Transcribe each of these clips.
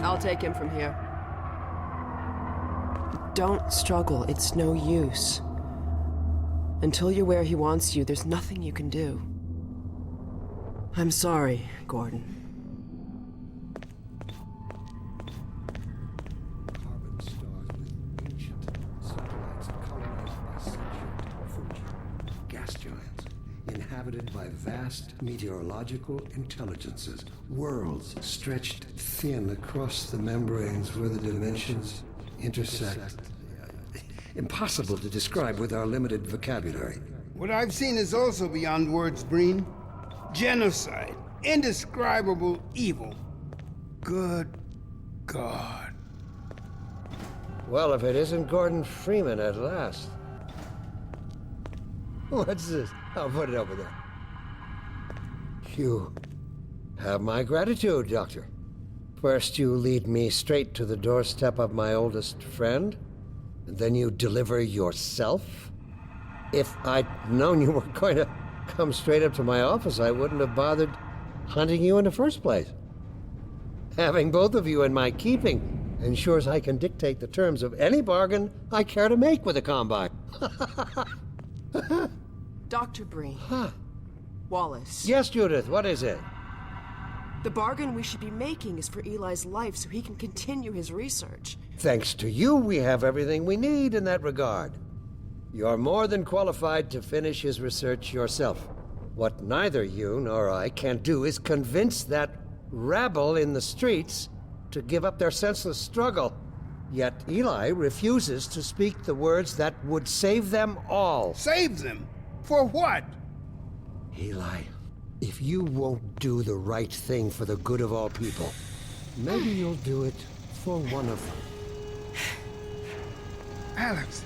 I'll take him from here. Don't struggle. It's no use. Until you're where he wants you, there's nothing you can do. I'm sorry, Gordon. Carbon stars with ancient satellites colonized by sentient Fuji. Gas giants, inhabited by vast meteorological intelligences. Worlds stretched thin across the membranes where the dimensions intersect. Impossible to describe with our limited vocabulary. What I've seen is also beyond words, Breen. Genocide. Indescribable evil. Good God. Well, if it isn't Gordon Freeman at last. What's this? I'll put it over there. You have my gratitude, Doctor. First you lead me straight to the doorstep of my oldest friend, and then you deliver yourself? If I'd known you were going to come straight up to my office, I wouldn't have bothered hunting you in the first place. Having both of you in my keeping ensures I can dictate the terms of any bargain I care to make with the Combine. Dr. Breen. Huh. Wallace. Yes, Judith, what is it? The bargain we should be making is for Eli's life so he can continue his research. Thanks to you, we have everything we need in that regard. You're more than qualified to finish his research yourself. What neither you nor I can do is convince that rabble in the streets to give up their senseless struggle. Yet Eli refuses to speak the words that would save them all. Save them? For what? Eli, if you won't do the right thing for the good of all people, maybe you'll do it for one of them. Alex,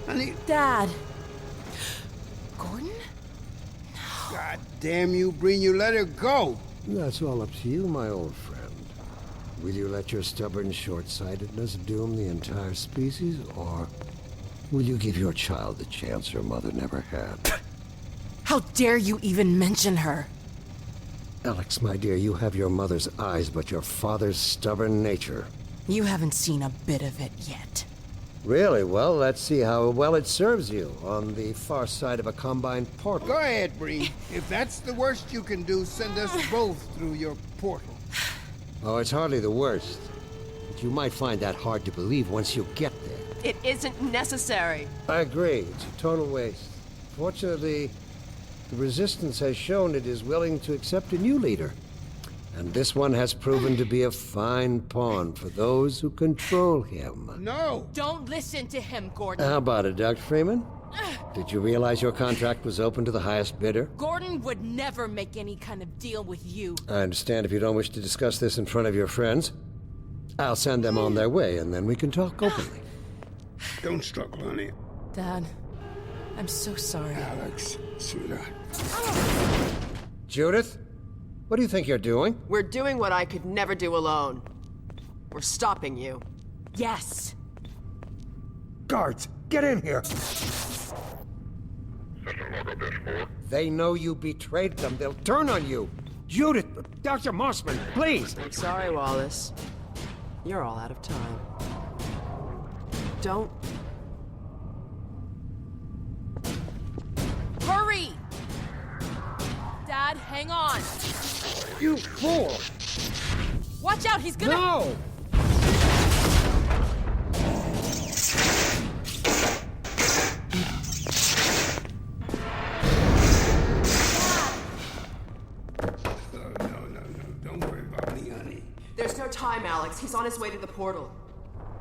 honey. Dad. Gordon? God damn you, Breen, you let her go. That's all up to you, my old friend. Will you let your stubborn short-sightedness doom the entire species, or will you give your child the chance her mother never had? How dare you even mention her? Alex, my dear, you have your mother's eyes, but your father's stubborn nature. You haven't seen a bit of it yet. Really? Well, let's see how well it serves you on the far side of a Combine portal. Go ahead, Breen. If that's the worst you can do, send us both through your portal. Oh, it's hardly the worst. But you might find that hard to believe once you get there. It isn't necessary. I agree. It's a total waste. Fortunately, the Resistance has shown it is willing to accept a new leader. And this one has proven to be a fine pawn for those who control him. No! Don't listen to him, Gordon. How about it, Dr. Freeman? Did you realize your contract was open to the highest bidder? Gordon would never make any kind of deal with you. I understand if you don't wish to discuss this in front of your friends. I'll send them on their way, and then we can talk openly. Don't struggle, honey. Dad, I'm so sorry. Alex, sweetheart. Judith, what do you think you're doing? We're doing what I could never do alone. We're stopping you. Yes. Guards, get in here! They know you betrayed them. They'll turn on you. Judith, Dr. Mossman, please! I'm sorry, Wallace. You're all out of time. Don't... Hurry! Dad, hang on. You fool! Watch out, he's gonna... No! Don't worry about me, honey. There's no time, Alex. He's on his way to the portal.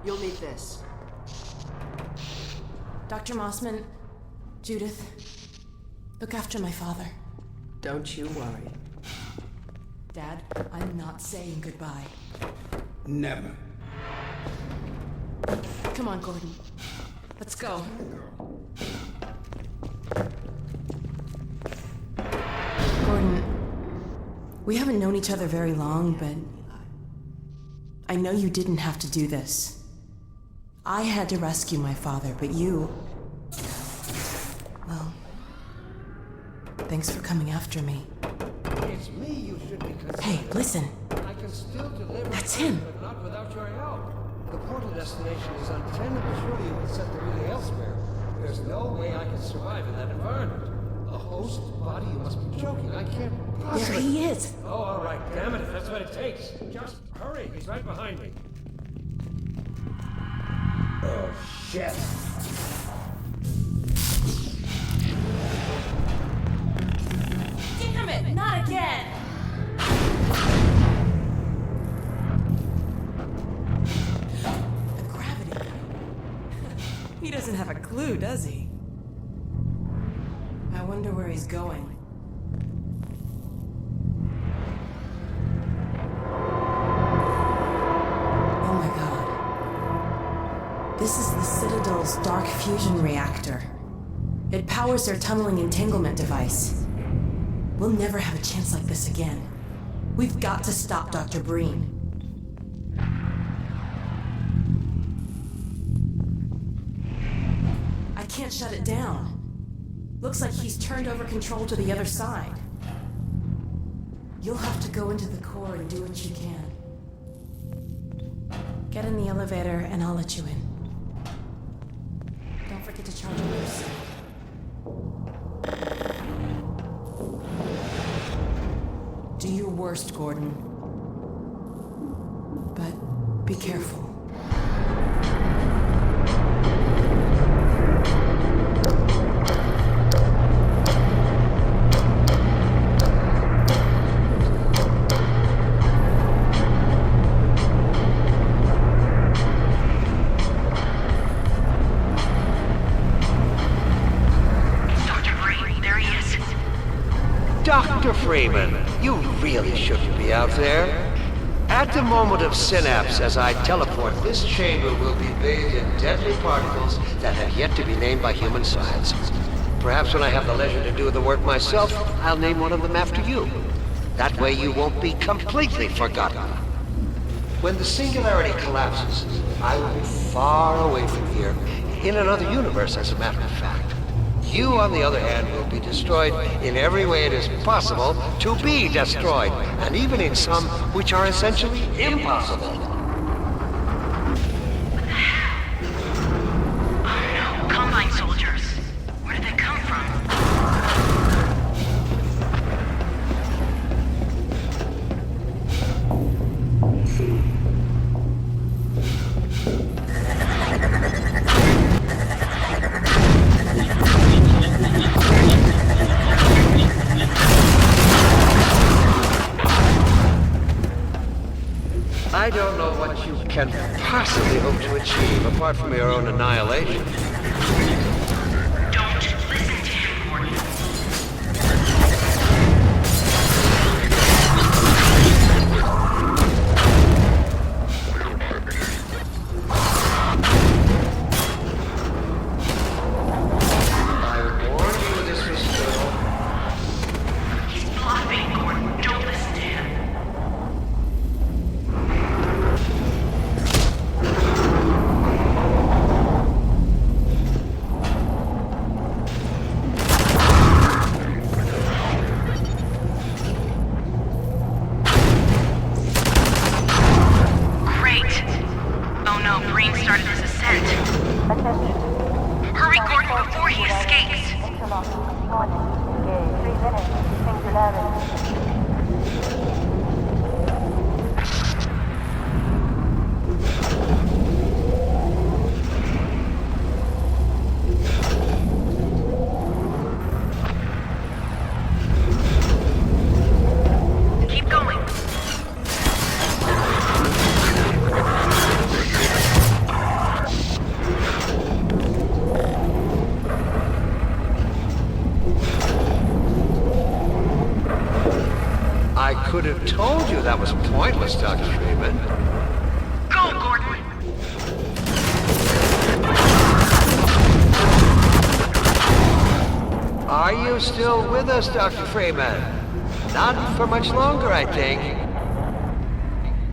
You'll need this. Dr. Mossman, Judith, look after my father. Don't you worry. Dad, I'm not saying goodbye. Never. Come on, Gordon. Let's go. Gordon, we haven't known each other very long, but I know you didn't have to do this. I had to rescue my father, but you... Well, thanks for coming after me. It's me you should be concerned. Hey, listen. I can still deliver. That's him. But not without your help. The portal destination is untended to show you and set the relay elsewhere. There's no way I can survive in that environment. A host body? You must be joking. I can't There possibly... he is. Oh, all right. Damn it, if that's what it takes. Just hurry. He's right behind me. Oh, shit. Damn it, not again! The gravity. He doesn't have a clue, does he? I wonder where he's going. Oh my god. This is the Citadel's dark fusion reactor. It powers their tunneling entanglement device. We'll never have a chance like this again. We've got to stop Dr. Breen. I can't shut it down. Looks like he's turned over control to the other side. You'll have to go into the core and do what you can. Get in the elevator and I'll let you in. Don't forget to charge your wrist. Do your worst, Gordon. But be careful. Dr. Freeman, you really shouldn't be out there. At the moment of synapse, as I teleport, this chamber will be bathed in deadly particles that have yet to be named by human science. Perhaps when I have the leisure to do the work myself, I'll name one of them after you. That way you won't be completely forgotten. When the singularity collapses, I will be far away from here, in another universe, as a matter of fact. You, on the other hand, will be destroyed in every way it is possible to be destroyed, and even in some which are essentially impossible. Oh no, Combine soldiers. Where did they come from? I don't know what you can possibly hope to achieve apart from your own annihilation. Don't listen to him, Gordon. I warned you this was true. He's bluffing, Gordon. Don't listen to him. Great. Oh no, Breen started his ascent. Hurry, Gordon, before he escapes. Keep going. I could have told you that was pointless, Dr. Freeman. Go, Gordon. Are you still with us, Dr. Freeman? Not for much longer, I think.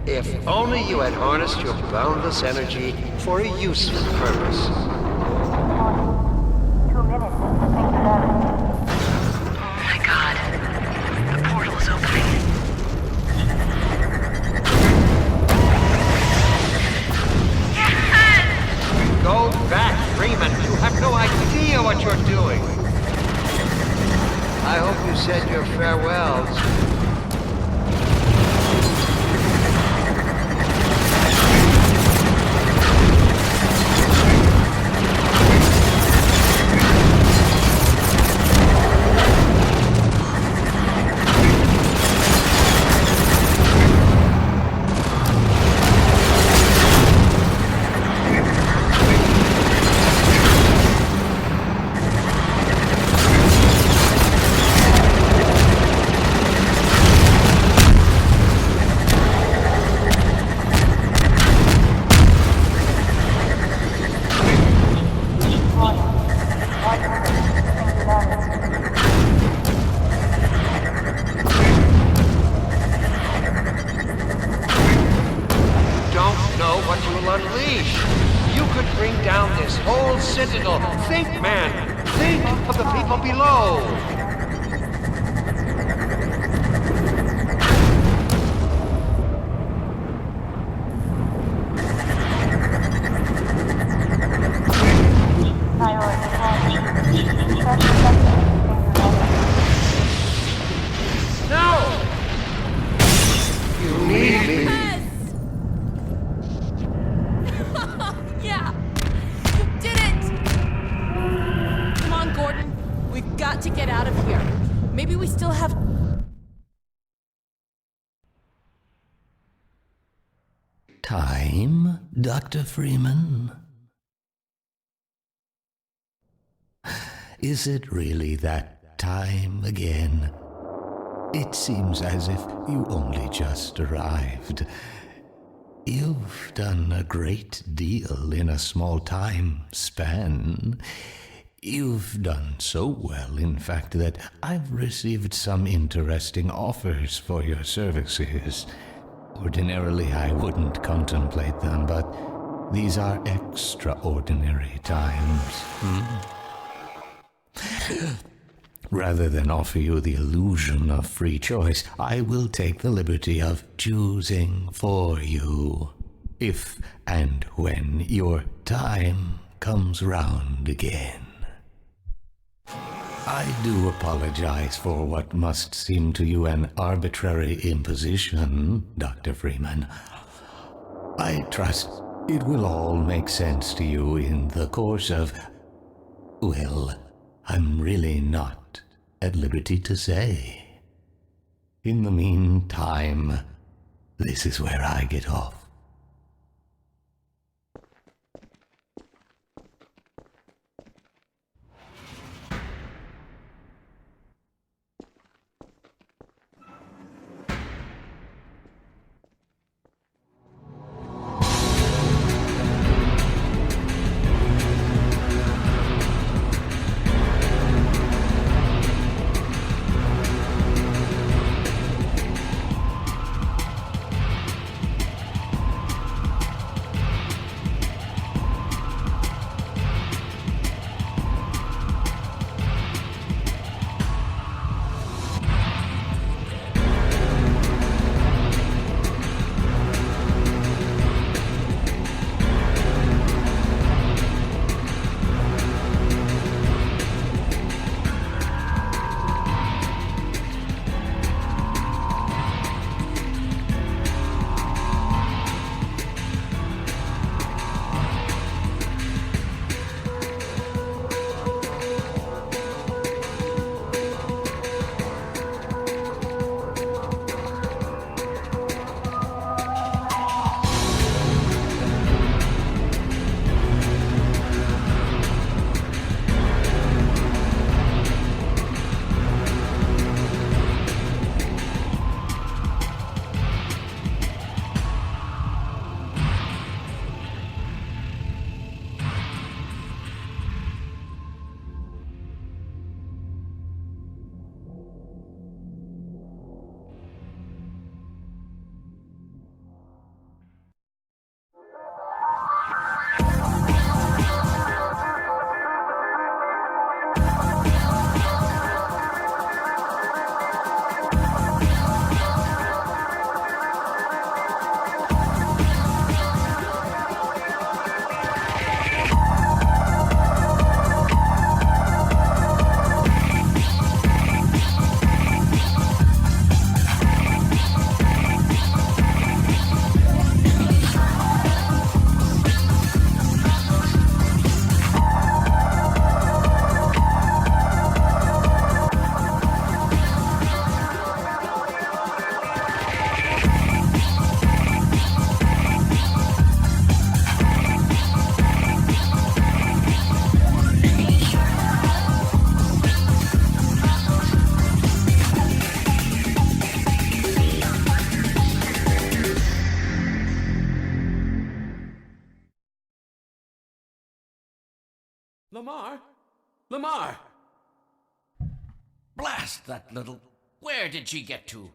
If only you had harnessed your boundless energy for a useful purpose. 2 minutes. Thank you, Larry. Oh my god. The portal is opening. whole citadel. Think, man. Think of the people below. Priority launch. First sector singularity. No! You need me. Yeah! You did it! Come on, Gordon. We've got to get out of here. Maybe we still have... Time, Dr. Freeman? Is it really that time again? It seems as if you only just arrived. You've done a great deal in a small time span. You've done so well, in fact, that I've received some interesting offers for your services. Ordinarily, I wouldn't contemplate them, but these are extraordinary times. Rather than offer you the illusion of free choice, I will take the liberty of choosing for you, if and when your time comes round again. I do apologize for what must seem to you an arbitrary imposition, Dr. Freeman. I trust it will all make sense to you in the course of... well, I'm really not at liberty to say. In the meantime, this is where I get off. Lamar? Lamar! Blast that little... Where did she get to?